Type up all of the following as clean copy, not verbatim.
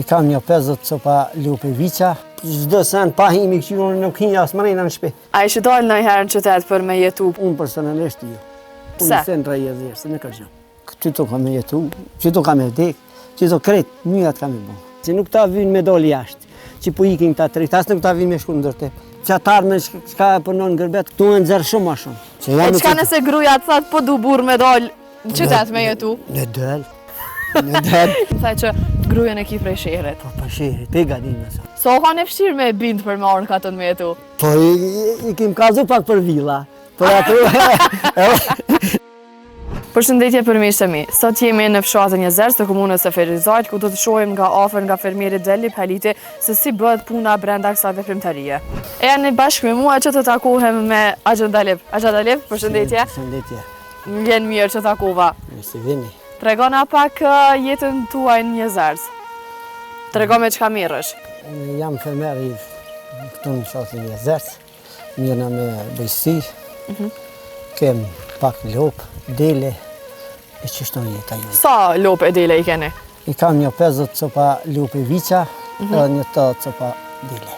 I kam një 50 copa lupe viqa. Çdo sen pa himi këqyrën nuk hinja as mrena në shtëpi. A ishi dalë ndonjëherë në qytet për me jetu? Unë personalisht jo. Pse? Unë sen rajë se në kërgjë. Qyto kam me jetu, qyto kam me vdek, qyto kret, njërat kam me bo. Që nuk ta vynë me doli jashtë, që po ikin ta trit, as nuk ta vynë me shku në dërte. Qatar me shka punon në gërbet, këtu e nëzërë shumë ma shumë. E qka nëse gruja të thatë po du burë me dalë në qytet me jetu? Në del. Në del. Më thaj që grujen e ki prej shehret. Po për shehret, pega din me sa. So ka në fështirë me bindë për me orën katën me jetu? Po i kim kazu pak për villa. Për atë... Përshëndetje për miqtë e mi. Sot jemi në fshatën Jezerës të komunës së Ferizajt, ku do të shohim nga afër nga fermieri Delip Haliti se si bëhet puna brenda kësaj veprimtarie. E janë bashkë me mua që të takohem me Axha Dalip. Axha Dalip, përshëndetje. Përshëndetje. Më vjen mirë që takova. Si vini. Tregona pak jetën tuaj në Jezerës. Trego me çka merresh. Jam fermer i këtu në fshatën Jezerës. Mirëna me bëjësi. Kem pak lopë. Dele, e që shtonë jeta ju. Sa lope e dele i keni? I kam një 50 copa lupe viqa, edhe një 80 copa dele.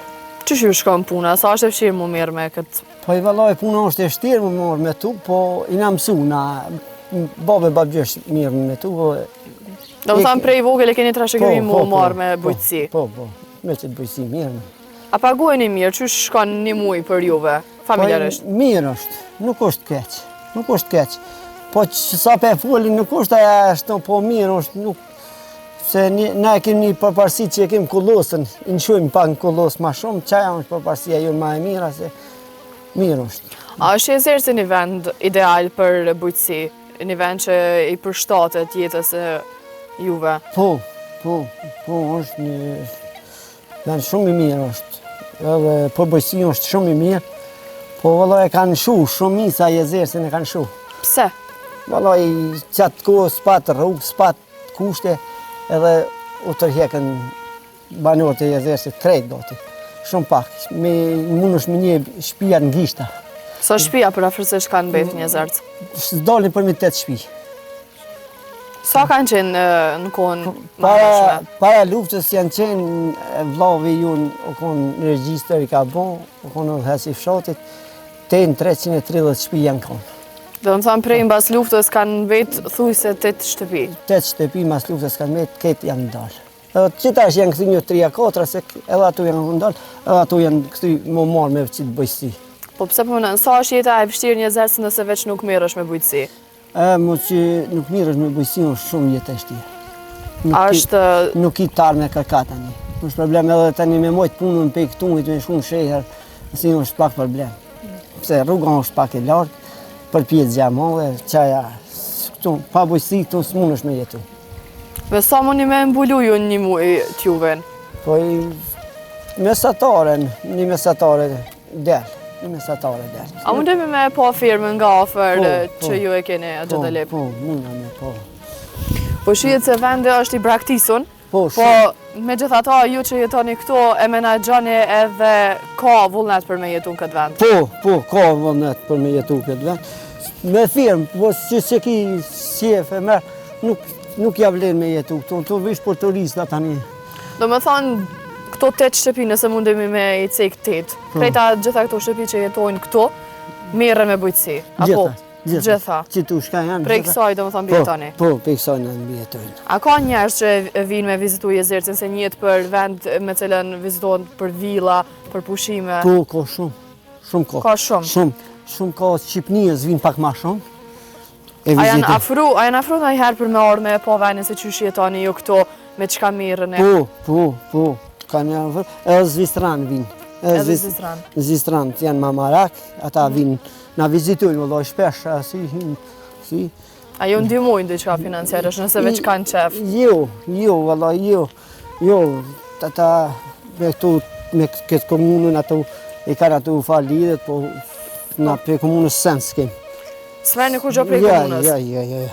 Qysh ju shkon puna? Sa është e fshirë mu mirë me këtë? Po i vallaj, puna është e shtirë më morë me tu, po i na mësu na, babe babgjesh mirë me tu. Do më thamë prej vogël e keni trashëgimi mu marë me bujqësi? Po, me që të bujqësi mirë. A pagojeni mirë, qysh shkon një muj për juve, familjarisht? Mirë është, nuk është keq, nuk është keq. Po që sa pe folin nuk është aja është, po mirë është, nuk... Se na e kemi një përparësi që e kemi kullosën, i nëshujmë pak në kullosë ma shumë, qaja është përparësia ju ma e mira, se mirë është. A është Jezerës një vend ideal për bujqësi? Një vend që i përshtatet jetës e juve? Po, është një vend shumë i mirë është. Edhe për bujqësi është shumë i mirë, po vëlloj e kanë shu, shumë misa Jezerësin e kanë shu. Pse? Vallaj, qatë kohë s'pat rrugë, s'pat kushte, edhe u tërhjekën banorët e Jezerësit krejt gati. Shumë pak, mund është me një shpia në gishta. Sa shpia për afërsisht kanë betë një Jezerës? S'dolin për me 8 shpi. Sa kanë qenë në kohën më Para luftës janë qenë vlavi ju u konë në regjistër i ka bon, u konë në hesi fshatit, 330 shpi janë konë. Do më thamë prej mbas luftës kanë vetë thuj se 8 shtëpi. 8 shtëpi mbas luftës kanë vetë, këtë janë ndalë. Edhe qitash janë këthy një 3-4, se edhe ato janë ndalë, edhe ato janë këthy më marë me qitë bëjësi. Po pse përmënën, sa është jeta e vështirë një Jezerës nëse veç nuk mirësh me bujqësi? Mo që nuk mirësh me bujqësi është shumë jetë e shtirë. Nuk i tarë me kërkat tani. Është problem edhe tani me mojtë punën pe këtu, i të në shumë sheher, nësi është pak problem. Pse rruga është pak e lartë, për pjesë gjamove, qaja, pa bujqësi këtu s'mun është me jetu. Me sa mundi me mbulu ju një muj t'juven? Po i mesatare del. A mundemi me pa firmën nga afer që ju e keni Axha Dalip? Po, mundem me po. Po shihet se vendi është i braktisun, po me gjithata ju që jetoni këto e menaxhoni edhe ka vullnet për me jetu në këtë vend? Po, ka vullnet për me jetu në këtë vend. Me firmë, po që se ki si e femer, nuk ja vlen me jetu këto, të vish për turista tani. Do me thonë, këto 8 shtëpi nëse mundemi me i cek 8, krejta gjitha këto shtëpi që jetojnë këto, merre me bujqësi, apo? Gjitha. Qitu shka janë. Prej kësaj do me thonë bjetoni? Po, prej kësaj në bjetojnë. A ka njerës që vinë me vizitu Jezerësin se njët për vend me cilën vizitohen për villa, për pushime? Po, ka shumë. Shumë ka. Ka shumë? Shumë ka Shqipnijës vinë pak ma shumë. A janë afru në i herë për me orë me po vendin se qysh jetoni ju këto me qka mirën e? Po. Ka një afru. Edhe Zvistran vinë. Edhe Zvistran? Zvistran, janë Mamarak, ata vinë. Na vizitojnë, vëlloj, shpesh, si. A ju ndihmojnë diçka financiarisht nëse veç kanë qef? Jo, vëlloj, jo. Ata me këtë komunën, ato i kanë ato fa lidhet, po na për komunës sen s'kem. S'merë një kur gjo prej komunës? Ja.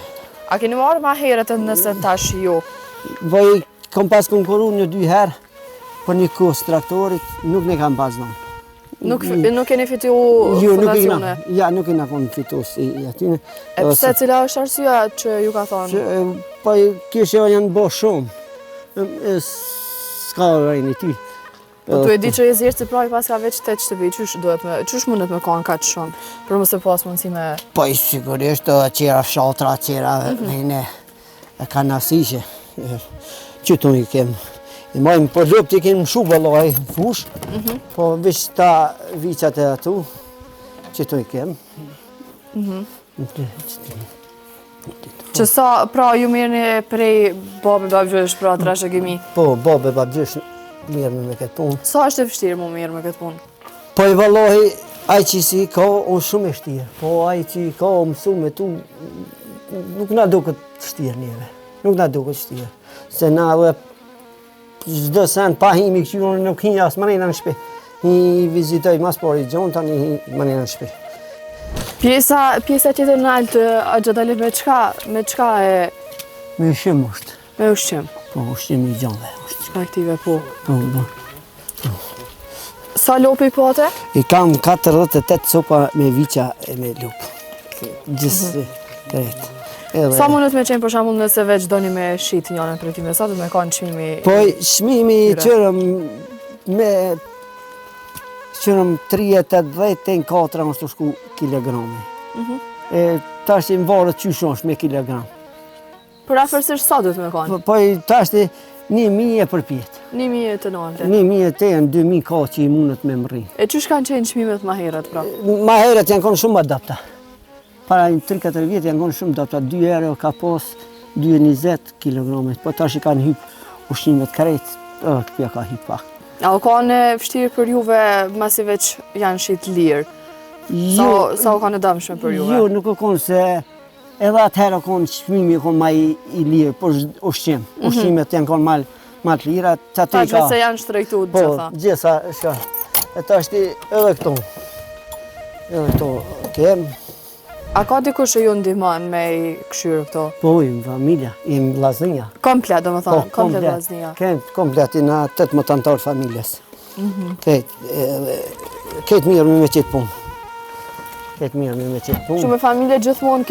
A keni marrë ma herët nëse tash ju? Vaj, kom pas konkuru një 2 herë, për një kos traktorit, nuk ne kam pas dhënë. Nuk keni fitu fundacione? Ja, nuk kena konë fitu si atyne. E pse cila është arsyeja që ju ka thonë? Po, kështë janë bo shumë. s'ka rejni ty. Po tu e di që e zirë të praj pas ka veç 8 shtëpi, qysh mundet me kanë kaq shumë, për mos e pas mundësi me... Po i sigurisht, qera fshatra, qera ne e ka nasishe, që tu i kem. I majmë për lëp të kemë shumë vëllaj fush, po veç ta vicat e atu, që tu i kem. Që sa, pra ju mirëni prej babe babgjësh pra trashe gëmi? Po, babe babgjësh mirë me këtë punë. Sa është e vështirë mu mirë me këtë punë? Po i vëllohi, aj që si ka, unë shumë e shtirë. Po aj që ka, mësu me tu, nuk na do këtë shtirë njëve. Nuk na do këtë shtirë. Se na dhe çdo sen pa himi këqyrën nuk hi as marina në shpi. Hi vizitoj mas pari gjonë, tani hi marina në shpi. Pjesa tjetër në altë, a gjëdalit me qka e... Me ushqim është. Me ushqim? Po, ushqim i gjonëve. Qka aktive po? Po. Sa lopi i pote? I kam 48 sopa me viqa e me lupë. Gjithë kretë. Sa mundet me qenë për shambull nëse veç doni me shit njënën për ty me sa, du me kanë qmimi... Po, shmimi qërëm me... Qërëm 30-10 4 është të shku kilogrami. Ta është i më varët qysh është me kilogram. Për afërsisht sa du të me kanë? Po, ta është 1.000 për pjetë. 1.000 të nalte? 1.000 të janë 2.000 ka që i mundet me më rri. E qysh kanë qenë qmimet ma herët, pra? Ma herët janë konë shumë adapta. Para 3-4 vjetë janë konë shumë adapta. 2 euro ka pos 2.20 kilograme. Po tash i kanë hypë ushqimet krejt, këpja ka hypë pak. A o ka në vështirë për juve masi veç janë shit lirë? Sa o ka në dëmshme për juve? Jo, nuk o konë se edhe atëherë o konë qmimi o konë ma i lirë, por ushqim. Ushqimet janë konë ma të lira. Ta që se janë shtrejtu të gjitha? Po, gjitha, shka. E ta është edhe këto. Edhe këto kemë. A ka dikush që ju ndihmon me i këshyrë këto? Po, i më familja, i më vllaznia. Komplet, do më thonë, komplet vllaznia. Komplet, i na 18 antarë familjes. Ketë mirë me qëtë punë. Ketë mirë me qëtë punë. Që me familje gjithmonë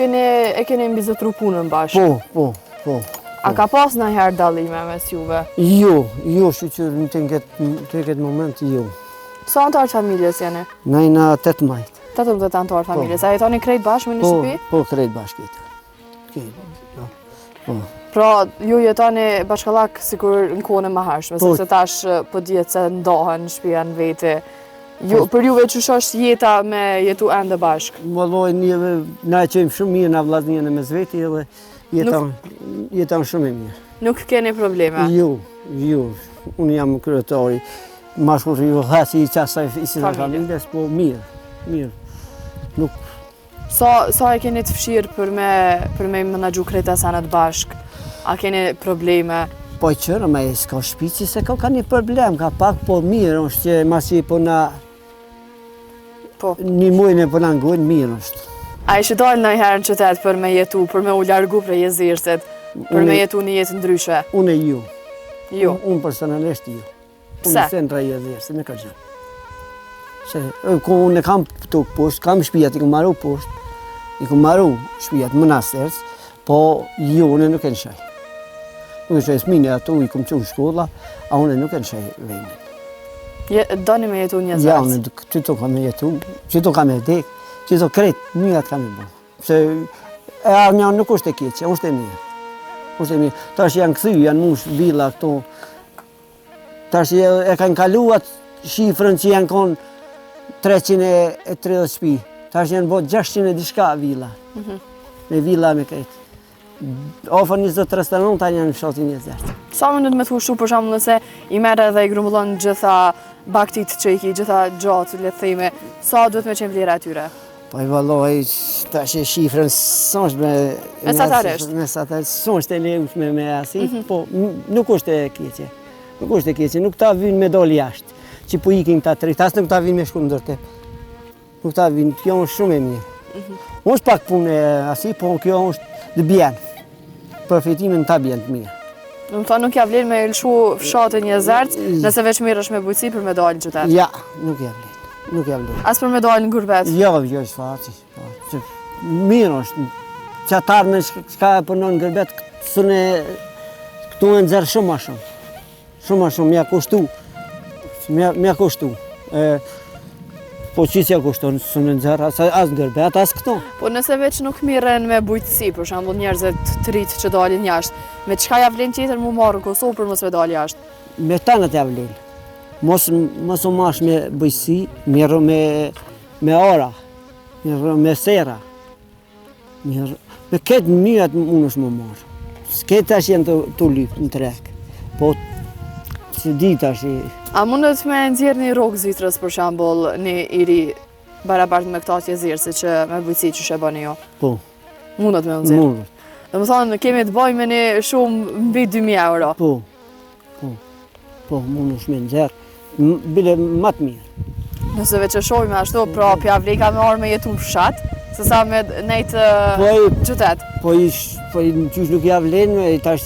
e kene mbizotru punën bashkë? Po. A ka pas në herë dalime mes juve? Jo, shqyqyrë në të këtë moment, jo. Sa antarë familjes jene? Najna 18. 18 antarë familjes. A jetoni krejt bashkë me një shtëpi? Po, krejt bashkë jetë. Pra, ju jetoni bashkallak sikur në kone më harshme, sepse tash po djetë se ndohen në shtëpia në vete. Për juve qësh është jeta me jetu ende bashkë? Valloj, na e qëjmë shumë mirë në vllazninë e mes veti edhe jeton shumë e mirë. Nuk keni probleme? Jo. Unë jam kryetari. Mashkur ju hasi i qasaj i si në familjes, po mirë. Nuk... Sa e keni të fshirë për me menagju krejta sanët bashkë? A keni probleme? Po qërë, ma e s'ka shpici se ka një problem, ka pak, po mirë është që masi po na... Një mujnë e po na ngojnë, mirë është. A i shidojnë në herë në qytet për me jetu, për me u largu prej jezirësit, për me jetu një jetë ndryshe? Unë e ju. Jo? Unë personalisht ju. Pse? Unë sen prej jezirësit, me ka gjë. Se, unë e kam të poshtë, kam shpijat, i ku maru poshtë, i ku maru shpijat mënasterës, po ju unë nuk e në shaj. Nuk e shaj smini ato, i kom qunë shkolla, a unë nuk e në shaj vejnë. Doni me jetu një zërës? Ja, unë qëto kam me jetu, qëto kam e dek, qëto kretë, njërat kam e bo. Se e armja nuk është e keqe, është e mirë. Tash janë këthy, janë mush villa këto. Tash e kanë kaluat shifrën që janë konë 330 shpi. Tash janë bot 600 e dishka villa. Me villa me kretë. Ofër 20 restoran tani janë në fshatin 20. Sa më në të thushu për shumë nëse i merë dhe i grumbullon gjitha baktit që i ki, gjitha gjatë, le të thejme, sa duhet me qenë vlera atyre? Po i valloj, tash e shifrën sënsh me... Mesatarisht? Mesatarisht, sënsh të leushme me asi, po nuk është e keqe. Nuk ta vynë me doli jashtë, që po ikin ta tri, tas nuk ta vynë me shku në dërtep. Nuk ta vynë, kjo është shumë e mirë. Unë është pak punë e asi, po kjo është dhe bjenë. Përfitimin ta bjenë të mirë. Në më thonë nuk ja vlerë me lëshu fshatën një zërcë, nëse veç mirë është me bujësi për me dalë në qytet? Ja, nuk ja vlerë. As për me dalë në gurbet? Jo, shfaqi. Mirë është. Qatarë me shka e përnon në gurbet, këtu e nëzërë shumë ma shumë. Shumë a shumë, mja kushtu. Po qësja kushton, së në nëzërë, as ngërbet, as këto. Po nëse veç nuk miren me bujtësi, për shembull njerëzit të rritë që dalin jashtë, me çka ja vlen tjetër mu marrë në Kosovë për mos me dalë jashtë? Me tanët ja vlen. Mos u mash me bujtësi, mirë me ora, mirë me sera. Me këtë mënyrat unë është më marrë. S'ketë tash jenë të lypë në trek. Po, që di tash A mundet me nxjerrë një rrogë Zitrës për shembull një i ri barabart me këta tjezirë, si që me bujtësi që shebani jo? Po. Mundet me nxjerrë? Mundet. Dhe më thonë, kemi të bëjmë një shumë mbi 2.000 euro. Po, mund është me nxjerrë. Bile më të mirë. Nëse veç e shohime ashtu, pra pja vleka me orë me jetu në fshat, se sa me nejtë qytet. Po në qysh nuk ja vlenë, tash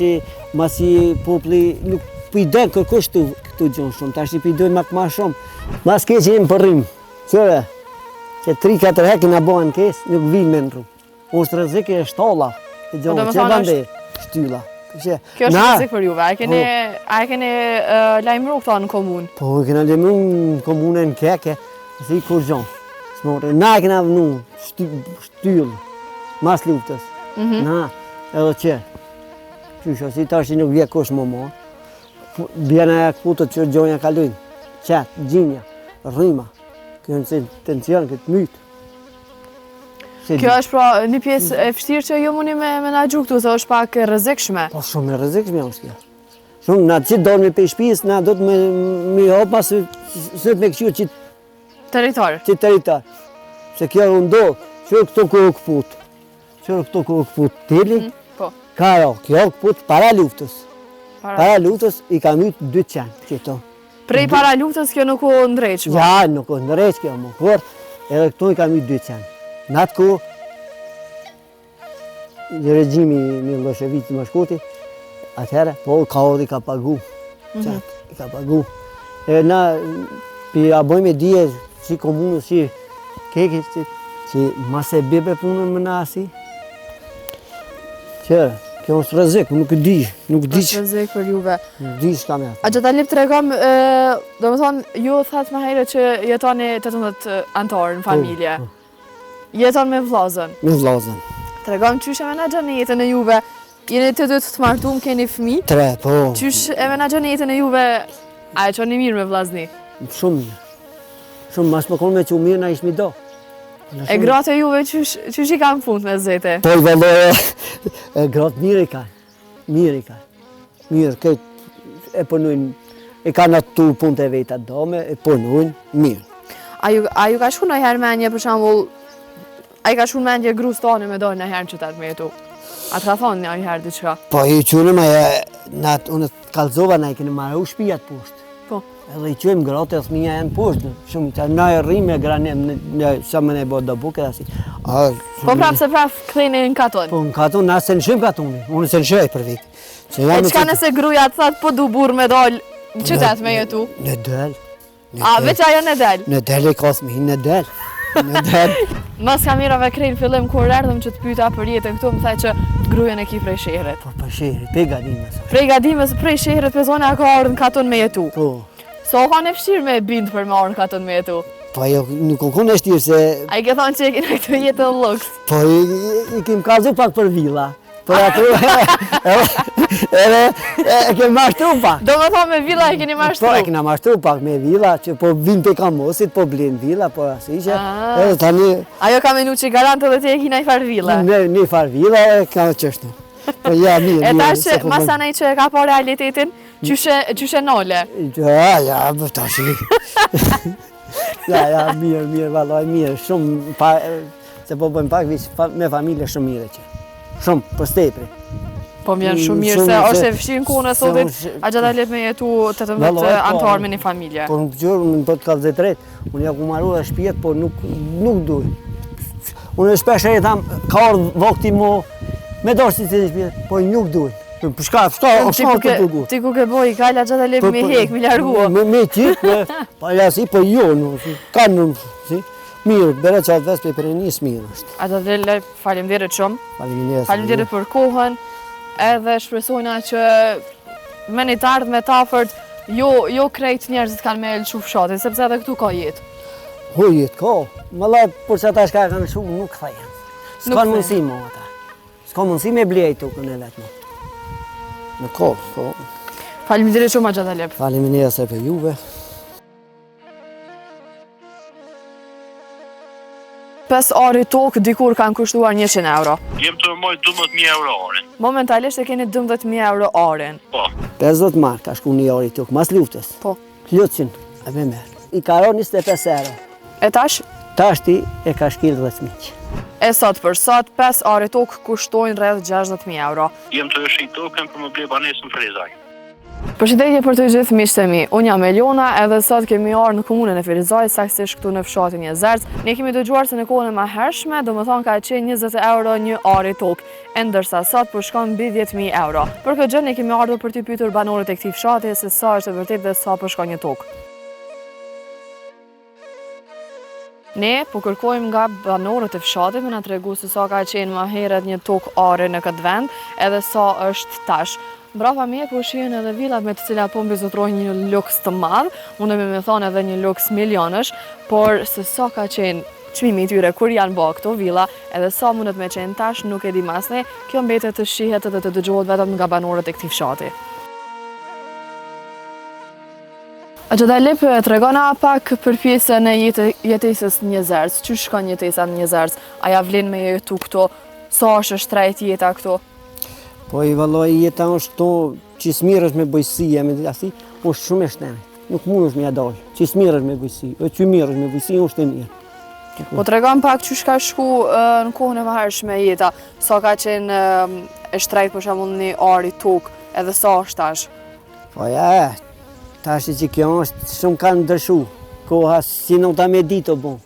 masi popli nuk pëjdojnë kërkush këtu gjonë shumë, tash pëjdojnë mak ma shumë. Mas ke që jemë përrim, qëre, që 3-4 hekë nga bojnë kes, nuk vinë me në rrugë. Unë është rëzik e shtolla, e gjonë, që bande shtylla. Kjo është rëzik për juve, a e keni lajmëru këta në komunë? Po, e kena lajmëru në komunë në keke, si kur gjonë. Na e kena vënu shtyllë, mas luftës. Na, edhe që. Qysho, si tash nuk vje kush më marë. Bjena e këputët që gjonja kalujnë, qetë, gjinja, rrima, kënë se tension, këtë mytë. Kjo është pra një pjesë e fështirë që jo muni me na gju këtu, se është pak e rrezikshme. Po shumë e rrezikshme është kjo. Shumë, na qitë dorë me pe shpijës, na do të me hopa së të me këshu qitë territor. Se kjo u ndodhë, që këto ku u këputë. Që këto ku u këputë tili, ka jo, kjo u këputë para luftës. Para luftës i ka mytë 200 qëto. Prej para luftës kjo nuk u ndreqë? Ja, nuk u ndreqë kjo më kërë, edhe këto i ka mytë 200. Në atë ku, regjimi Milošević më shkuti, atëherë, po kaodi ka pagu. I ka pagu. E na, a bojme dje, si komunës, si keke, që mase bebe punën më nasi. Qërë. Kjo është rrezik, nuk di. është rrezik për juve. Nuk di shka me atë. A gjata lip të regam, do më thonë, ju thatë më herë që jetoni 18 antarë në familje. Jeton me vllazën. Me vllazën. Të regam qysh e menaxhon jetën e juve, jeni të dytë të martuar, keni fëmijë? 3, po. Qysh e menaxhon jetën e juve, a e qoni mirë me vllazni? Shumë mirë. Shumë, mas më konë me që u mirë na ishmi do. E gratë e juve qysh i kanë punë me zete? Po i valore, gratë mirë i kanë. Mirë i kanë. Mirë, këtë e punojnë, e kanë atë punë të vetë atë dome, e punojnë mirë. A ju ka shku në herë menje, për shambull, a i ka shku në menje grus tani me dojnë në herë në qytet me jetu? A të ka thonë një herë diqka? Po i qënë me, unë të kalzova na i kënë marrë u shpijat poshtë. Po. Edhe i qëjmë gratë e thminja e në poshtë, shumë që na e rrimë e granem në shumë në e bërë do buke dhe si. Po prapë se prapë këthejnë në katon? Po në katon, na se në shumë katoni, unë se në shëj për vitë. E qka nëse gruja të thatë po du burë me dollë në qytet me jetu? Në del. A, veç ajo në del? Në del e ka thmi, në del. Në del. Mas kamerave krejnë fillim kur erdhëm që të pyta për jetën këtu, më thaj që grujen e ki prej shehret. Po për shehret, prej gadimës. Prej gadimës, prej shehret, për zone a ka orë në katon me jetu? Po. So ka në fështirë me bindë për me orë në katon me jetu? Po jo, nuk o kënë e shtirë se... A i ke thonë që e kina këtë jetë në luks? Po i kem kazu pak për villa. Për atë edhe e kem mashtru pak. Do me thonë me villa e keni mashtru? Po e kena mashtru pak me villa, që po vinë të kamosit, po blenë villa, po asi që... Edhe tani... Ajo ka menu që garantë dhe ti e kina i farë villa? Një farë villa e ka qështu. Po ja, mirë. E tash që masanaj që e ka po realitetin, qyshe nole? Ja, tash. Ja, mirë, valoj, mirë, shumë, se po bëjmë pak me familje shumë mirë që. Shumë, për stepri. Po mjenë shumë mirë, se është e fështirë në kohën e sotit, a gjata lep me jetu 18 antarë me një familje. Po në gjërë, në të kalzet drejt, unë ja ku marru dhe shpijet, po nuk duj. Unë e shpesh e thamë, ka orë vokti mo, me dorë si të shpijet, po nuk duj. Për shka të përgu. Ti ku ke boj, ka la gjata lep me hek, me largua. Me qikë, pa lasi, po jo, ka në, si. Mirë, bere që atë vespe për e njësë mirë është. A të dhe faleminderit shumë. Faleminderit për kohën, edhe shpresojna që me një të ardhë me tafërt Jo krejt njerëzit kanë me lëshu fshatin, sepse edhe këtu ka jetë. Ho jetë, ka. Më la, por që ata shka kanë shumë, nuk thajen. S'ka mundësi mo ata. S'ka mundësi me blej tukën e vetë mo. Në ka. Faleminderit shumë Xhata Lep. Faleminderit se për juve. 5 ari tokë dikur kanë kushtuar 100 euro. Jem të moj 12.000 euro orin. Momentalisht e keni 12.000 euro arin. Po. 50 mark ka shku një ari tokë, mas luftës. Po. Ljucin, e me merë. I ka ro 25 euro. E tash? Tashti e ka shkil 10.000. E sot për sot, 5 ari tokë kushtojnë rreth 60.000 euro. Jem të shi tokën për më ble banesën frezaj. Përshëndetje për të gjithë miqtë e mi, unë jam Eliona edhe sot kemi arë në komunën e Firizaj, saktësisht këtu në fshatin Jezerc. Ne kemi dëgjuar se në kohën e mëhershme, do më thonë ka qenë 20 euro një ari tokë, e ndërsa sot po shkon mbi 10.000 euro. Për këtë gjë ne kemi ardhur për t'i pyetur banorët e këtij fshati se sa është e vërtet dhe sa po shkon një tokë. Ne po kërkojmë nga banorët e fshatit me na tregu se sa ka qenë më herët një tokë ari në këtë vend, edhe sa është tash. Mbrapa me po shihen edhe villat me të cilat po mbizotrojnë një luks të madh, unë me thonë edhe një luks milionësh, por se sa ka qenë çmimi i tyre kur janë bërë këto villa, edhe sa mundet me qenë tash nuk e di masne, kjo mbetet të shihet edhe të dëgjohet vetëm nga banorët e këtij fshati. Xhata Lep, tregona pak për pjesën e jetesës në Jezerc. Çu shkon jetesa në Jezerc? A ja vlen me jetu këto? Sa është shtrejt jeta këto? Po i valloj jeta është to që smirësh me bujësia, me asi, është shumë e shtrenjtë. Nuk mundesh me ja dalë. Që smirësh me bujësi, që mirësh me bujësi është e mirë. Po tregon pak çu ka shku në kohën e mëhershme jeta, sa ka qenë e shtrejt për shembull një ari tokë, edhe sa është tash. Po ja, tash që kjo është shumë kanë ndryshu. Koha si nuk ta me ditë bon.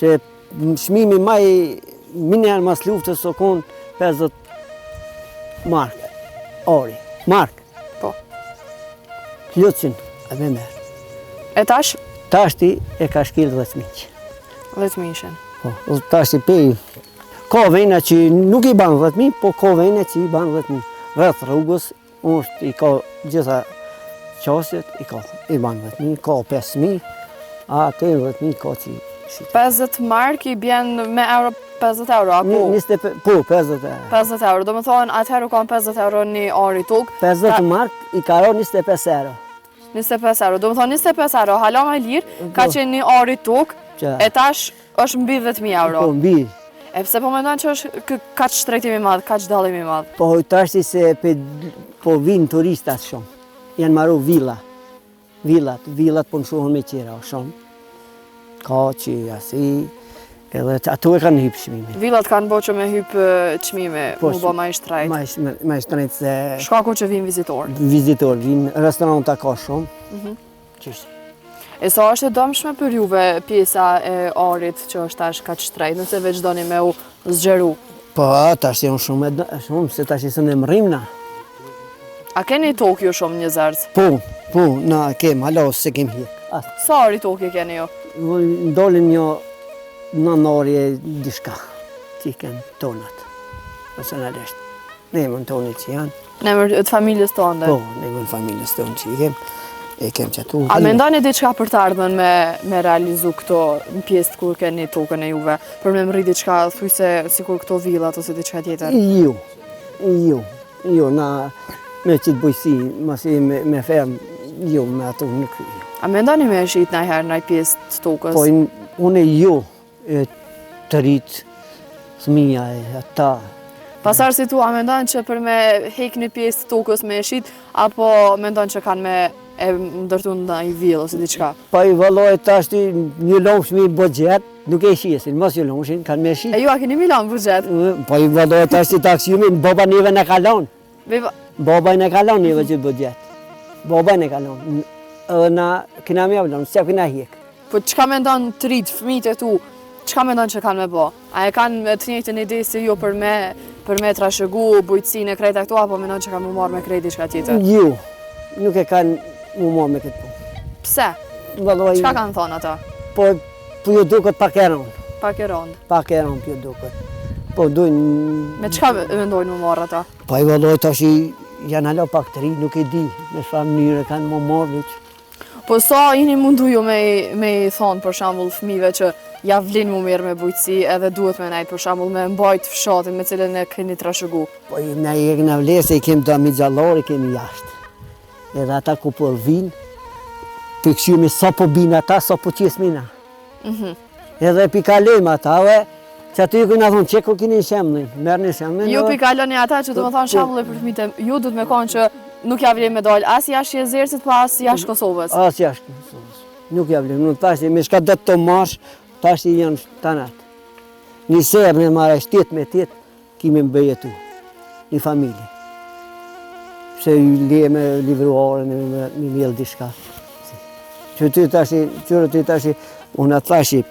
Se çmimi më i minjar mas luftës o kon 50 mark, ori, mark. Po. Ljucin, e me merë. E tash? Tashti e ka shkil 10.000. 10.000. Po, tashti pej. Ka vejna që nuk i banë 10.000, po ka vejna që i banë 10.000. Rreth rrugës, i ka gjitha qasjet, i banë 10.000, ka 5.000, a 10.000 ka që i shqit. 50 mark i bjen me euro 50 euro, apo? Po, 50 euro. 50 euro, do më thonë atëherë kanë 50 euro një ari tokë. 50 mark i ka ro 25 euro. 25 euro, do më thonë 25 euro, hala më lirë, ka qenë një ari tokë, e tash është mbi 10.000 euro. Po, mbi. E pse po mendon që është kaq shtrejtimi i madh, kaq dallimi i madh? Po, tash se po vinë turistat shumë. Janë marru villa. Villat po nëshohën me qera shumë. Ka që asi, edhe ato e kanë hypë çmime. Villat kanë bo që me hypë çmime, mu bo ma i shtrejt. Ma i shtrejt se... Shkaku që vinë vizitorë? Vizitorë, vinë, restoranta ka shumë. Qështë. E sa është e dëmshme për juve pjesa e arit që është tash kaq shtrejt, nëse veç doni me u zgjeru? Po, tash janë shumë, se tash i së në mërim na. A keni tokë ju shumë një Jezerc? Po, na kem, alo, se kem hirë. Sa ari tokë keni ju? Ndolin një nënori e dishka, që i kem tonat, personalisht. Ne më në tonit që janë. Ne më të familjes tonë? Po, ne më në familjes tonë që i kem. E kem qëtu. A me ndani diçka për të ardhmen me realizu këto në pjesë kur keni tokën e juve? Për me më rri diçka, thuj se sikur këto villat ose diçka tjetër? Jo, na me qitë bujësi, masi me fermë, jo, me ato nuk. A me ndani me shqit najherë naj pjesë të tokës? Po, une të rritë, thmija e ata. Pasar si tu, a me ndani që për me hek një pjesë të tokës me shqit, apo me ndani që kanë me e ndërtu në i villë ose diqka? Pa i valloj tashti një lomshmi budget, nuk e shiesin, mos një lomshin, kanë me shit. E ju a keni milan budget? Pa i valloj tashti taksiumin, baba neve në kalon. Baba në kalon neve që budget. Baba në kalon. Edhe na kina me avlon, se kina hek. Po qka me ndonë të rritë, fëmijët e tu, qka me ndonë që kanë me bo? A e kanë të njëjtën ide si ju për me trashëgu bujtësinë e krejt e këto, apo me ndonë që kanë më marrë me krejt diçka tjetër? Jo, nuk e kanë mu marrë me këtë punë. Pse? Qka kanë thonë ata? Po ju duket pak e rëndë. Pak e rëndë? Pak e rëndë ju duket. Po dojnë... Me qka me ndojnë mu marrë ata? Pa i valloj tash janë alo pak të ri, nuk e di, me çfarë mënyre kanë më marrë. Po sa jeni mundu ju me i thonë për shembull fëmijëve që ja vlen mu mirë me bujqësi edhe duhet me nejtë për shembull me mbajt fshatin me cilën e keni trashëgu? Po na e kena vlerë se i kemi domiciliare, kemi jashtë. Edhe ata ku po vinë, të këshymi sa po binë ata, sa po qesmina. Edhe pikalojmë ata, që aty ju këna thonë, që ku kini shemlin, merë një shemlin. Ju pikaloni ata që du më thonë shembull për fëmijët, ju du të me konë që nuk ja vlen me dalë as jashtë Jezersit, pa as jashtë Kosovës. As jashtë Kosovës. Nuk ja vlen, nuk tash me shka det të marsh, tash i janë tanat. Një serë me marrë 7 kimi më bëjetu, një familje. Se ju le me livruarën, me mjellë dishka. Që ty tash, unë atë tash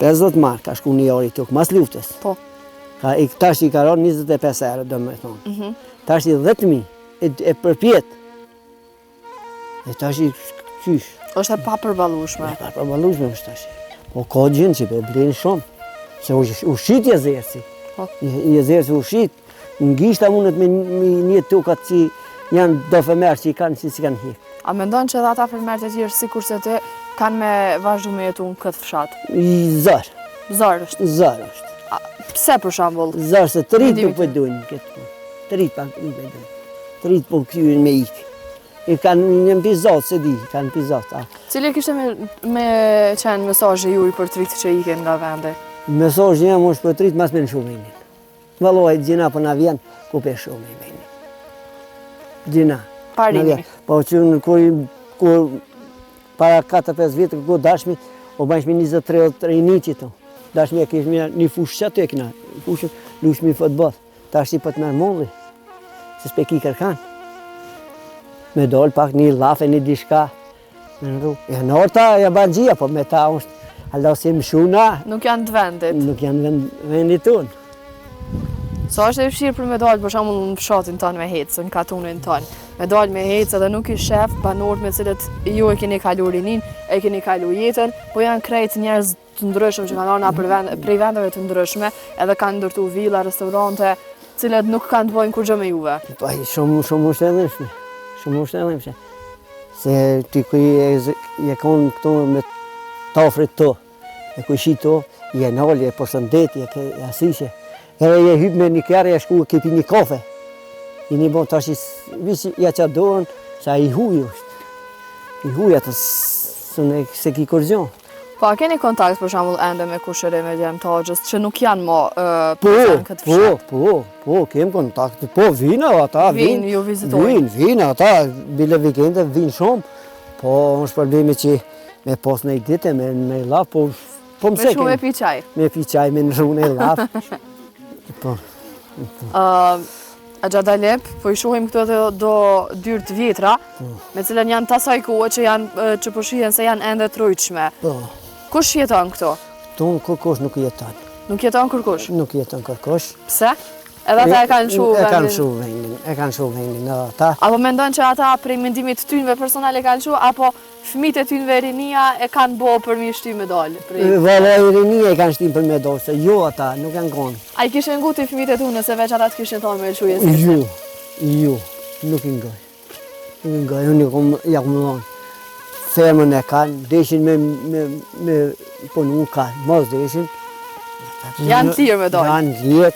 50 mark, ka shku një orë i tukë, mas luftës. Po. Tash i ka ronë 25 erë, do me thonë. Tash i 10.000, e përpjet. E tash i qysh. Është e papërballueshme. E papërballueshme është tash. Po ka gjënë që për blenë shumë. Se ushit Jezersi. Jezersi ushit. Në gishta mundet me një tukat që janë do fëmerë që i kanë që si kanë hikë. A mendon që dhe ata fëmerët e tjerë sikur se ti kanë me vazhdu me jetu në këtë fshat? Zërë. Zërë është? Zërë është. Pse për shembull? Zërë se të rritë nuk pëjdojnë këtë punë. Të rritë pak nuk pëjdojnë. Të rritë po këtyrin me ikë. I kanë një pizatë, se di, kanë pizatë. Cili kishte me qenë mesazhi juaj për të rritë që iken nga vende? Mesazhi jam është për të rritë mas me në shumë venin. Valloj, gjina për na vjen, ku për shumë i venin. Gjina. Parimi. Po që kur para 4-5 vjetë ku dashmi, o bashmi 23 rinit qëto. Dashmi e kishmi një fushë që atë e këna, fushë lushmi fotball. Ta është i për të mërë molli, se s'pe ki kërkan. Me dollë pak një lafe, një dishka, në rrugë. E në orta e banjia, po me ta është, Allah si më shuna. Nuk janë të vendit. Nuk janë vendit tonë. So është e fshirë për me dalë për shembull në fshatin tonë me hecë, në katunin tonë. Me dalë me hecë edhe nuk i shef banorët me cilët ju e keni kalu rinin, e keni kalu jetën, po janë krejt njerëz të ndryshëm që kanë ardhur prej vendeve të ndryshme, edhe kanë ndërtu villa, restorante, cilët nuk kanë të bëjnë kur gjë me juve. Po shumë është e dhimshme. Shumë është e dhimshme. Se ti kuj e konë këto me tafrit të, e kuj shi të, i e nalli, e përshëndeti, e asishe. Edhe je hyp me një kërë, e shku e kepi një kafe. I një bon tash visi ja qa dohen, sa i huj është. I huj atë se ki kërgjon. Po a keni kontakt për shembull ende me kushërim e djemtagjës që nuk janë më përsen këtë fshat? Po, kem kontakt. Po, vinë ata, vinë, ju vizitojnë? Vinë ata, bile vikende vinë shumë. Po, është problemi që me pos në i dite, me laf, po më seke. Me shumë me pi qaj? Me pi qaj, me në rrune e laf. Po. A Gjadalep, po i shohim këto do dyrë të vjetra, me cilën janë tasaj kohë që po shihen se janë ende trojtshme. Po. Kush jeton këto? Këto kërkosh nuk jeton. Nuk jeton kërkosh? Nuk jeton kërkosh. Pse? Edhe ata e kanë shu vendin? E kanë shu vendin, ata. Apo mendon që ata prej mendimit tynve personale kanë shu, apo fëmijët e tynve rinia e kanë bo për mi shty me dalë? Valla rinia e kanë shtim për me dalë, se jo ata, nuk janë konë. A i kishen nguti fëmijët e tu nëse veç ata të kishen thonë me lëshu Jezersin? Jo, nuk i ngoj. Nuk i ngoj, unë ja këmë dhonë. Fermën e kanë, deshin me punu kanë, mos deshin. Janë të lirë me dalë? Janë të lirë,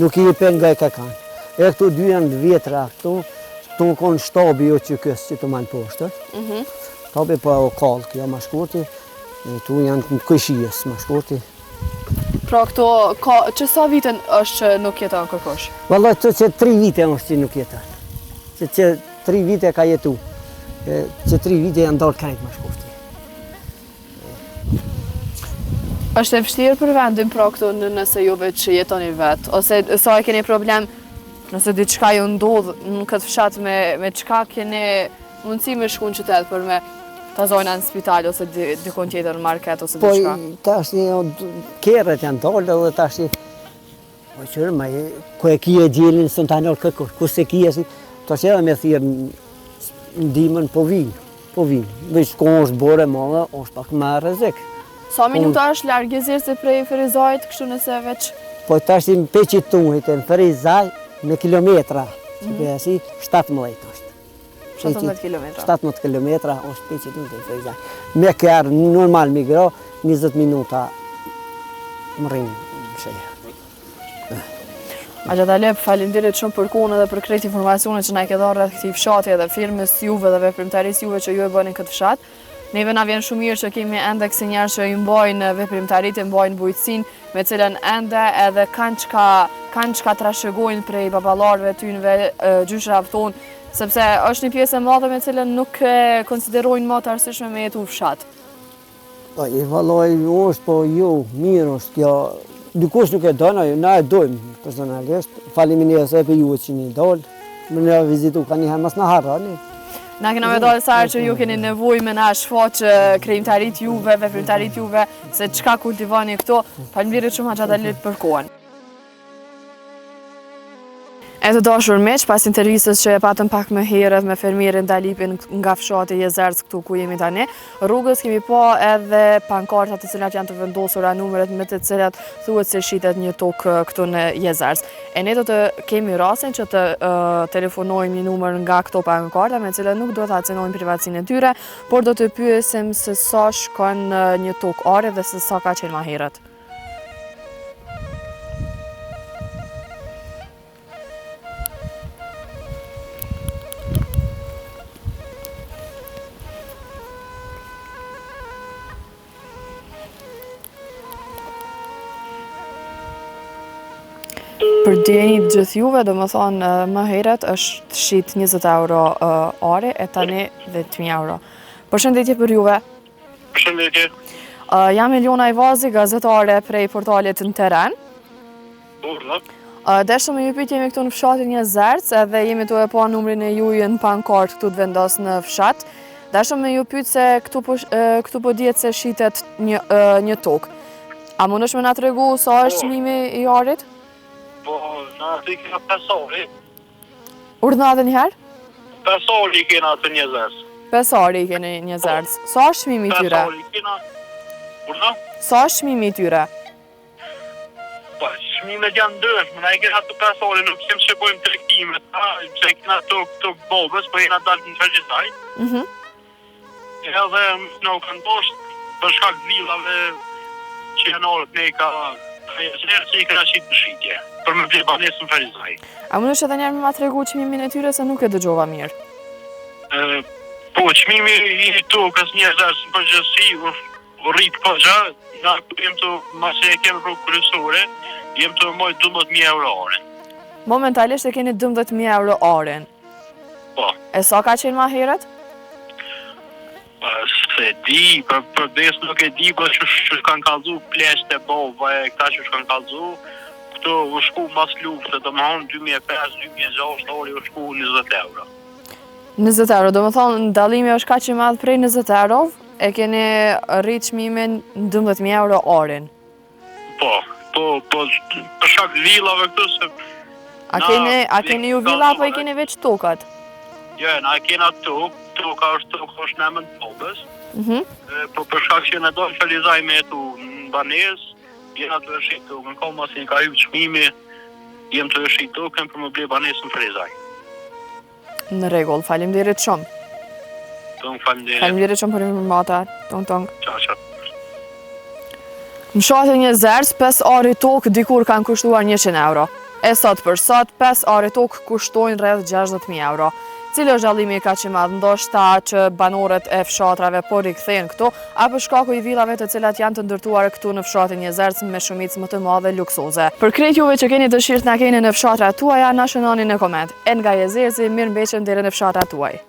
nuk i pen nga e ka kanë. E këtu dy janë vjetra, këtu konë shtabi jo që kësë që të manë poshtë. Shtabi po o kallë, kjo ma shkurti, tu janë të këshijës ma shkurti. Pra këto, që sa vitën është që nuk jeton kërkosh? Valla që 3 vite është që nuk jeton. Që 3 vite ka jetu. Që 3 vite janë dalë krejt ma shkurti. Është e vështirë për vendin pra këto nëse juve që jetoni vetë, ose sa e keni problem nëse diçka ju ndodhë në këtë fshat me çka keni mundësi me shku në qytet për me ta zojna në spital ose dikon tjetër në market ose diçka? Po tash kerët janë dalë dhe tash po qërë ma ku e kije gjelin së në ta nërë këkur, ku se kije si tash edhe me thirë ndimën po vinë. Veç ko është bore madhe, është pak ma rrezik. Sa minuta është largë Jezersi prej Ferizajt, kështu nëse veç? Po tash i më peqit tunjit e në Ferizaj me kilometra. që për asi 17 është. 17 kilometra. 17 kilometra është për që du të Ferizaj. Me kërë normal migro, 20 minuta më rinë në shëjë. A gjitha lep, falimderit shumë për kohën edhe për krejt informacionet që na i ke dhënë rreth këtij fshati edhe firmës juve dhe veprimtarisë juve që ju e bëni këtë fshat. Neve na vjen shumë mirë që kemi ende kësi njerëz që i mbajnë veprimtaritë, mbajnë bujqësinë, me cilën ende edhe kanë çka trashëgojnë prej baballarëve tynëve, gjyshave tonë, sepse është një pjesë e madhe me cilën nuk e konsiderojnë më të arsyeshme me jetu fshat. Po, i valloj është, po jo, mirë është kjo. Dikush nuk e donë, na e dojmë personalisht. Faleminderit edhe për ju që një dalë. Më në vizitu ka njëherë mas në harrani. Na kena me dalë sarë që ju keni nevojë me na shfaqë krijimtarit juve, veprimtarit juve, se çka kultivoni këto. Faleminderit shumë Xhadalit për kohën. E të dashur miq, pas intervistës që e patëm pak më herët me fermierin Dalipin nga fshati Jezerc këtu ku jemi tani, rrugës kemi pa edhe pankartat të cilat janë të vendosura, numeret me të cilat thuhet se shitet një tokë këtu në Jezerc. E ne do të kemi rastin që të telefonojmë një numër nga këto pankarta me cilat nuk do të acenojmë privatësinë e tyre, por do të pyesim se sa shkon një tokë are dhe se sa ka qenë më herët. Për djeni gjithë juve, do më thonë më herët është shit 20 euro are, e tani 10.000 euro. Përshëndetje për juve. Përshëndetje. Jam Eliona Ivazi, gazetare prej portalit Në Teren. Deshëm me ju pyet, jemi këtu në fshatin Jezerc edhe jemi tu e pa numrin e juaj në pankart këtu të vendos në fshat. Deshëm me ju pyet se këtu po dihet se shitet një tokë. A mundesh me na tregu sa është çmimi i arit? Po, në aty kena 5 ori. Urdhnatë njëherë? 5 ori kena të Jezerc. 5 ori keni në Jezerc. Sa është çmimi i tyre? 5 ori kena. Urdhna? Sa është çmimi i tyre? Po, çmimet janë ndryshme. Na i kena të 5 ori, nuk kem që bojmë tregtimet, se kena të bobës, po jena dalë në Ferizaj. Edhe në u kanë poshtë për shkak villave që janë orët ne ka Jezerci i kena qitë në shitje, për me ble banesë në Ferizaj. A mundesh edhe njerë me ma tregu çmimin e tyre se nuk e dëgjova mirë? Po, çmimi i tokës një Jezerc në përgjithësi u rrit po gjë, na jem të mase e kemë rrugë kryesore, jem të moj 12.000 euro ore. Momentalisht e keni 12.000 euro oren. Po. E sa ka qenë ma herët? Se di, për des nuk e di, për që kanë kalzu plesht e bova e këta që kanë kalzu, këto u shku mas luftë, do më honë 2005-2006 ori u shku 20 euro. 20 euro, do më thonë dallimi është kaq i madh prej 20 euro, e keni rrit çmimin në 12.000 euro orin. Po, për shkak villave këtu se... A keni ju villa apo i keni veç tokat? Jo, na kena toka është në emën të bobës. Po për shkak që në dojnë Ferizaj me jetu në banesë, jena të ëshit tokën, ka mas i ka hypë çmimi, jem të ëshit tokën për më ble banesë në Ferizaj. Në rregull, faleminderit shumë. Faleminderit. Faleminderit shumë për informata. Tong. Qa. Në fshatin Jezerc, 5 ari tokë dikur kanë kushtuar 100 euro. E sot për sot, 5 ari tokë kushtojnë rreth 60.000 euro. Cili është dallimi kaq i madh, ndoshta që banorët e fshatrave po rikthehen këtu, apo shkaku i villave të cilat janë të ndërtuar këtu në fshatin Jezerc me shumicë më të madhe luksoze. Për krejt juve që keni dëshirë të na keni në fshatrat tuaja, na shënoni në koment. E nga Jezerci, mirëmbëjtje deri në fshatrat tuaj.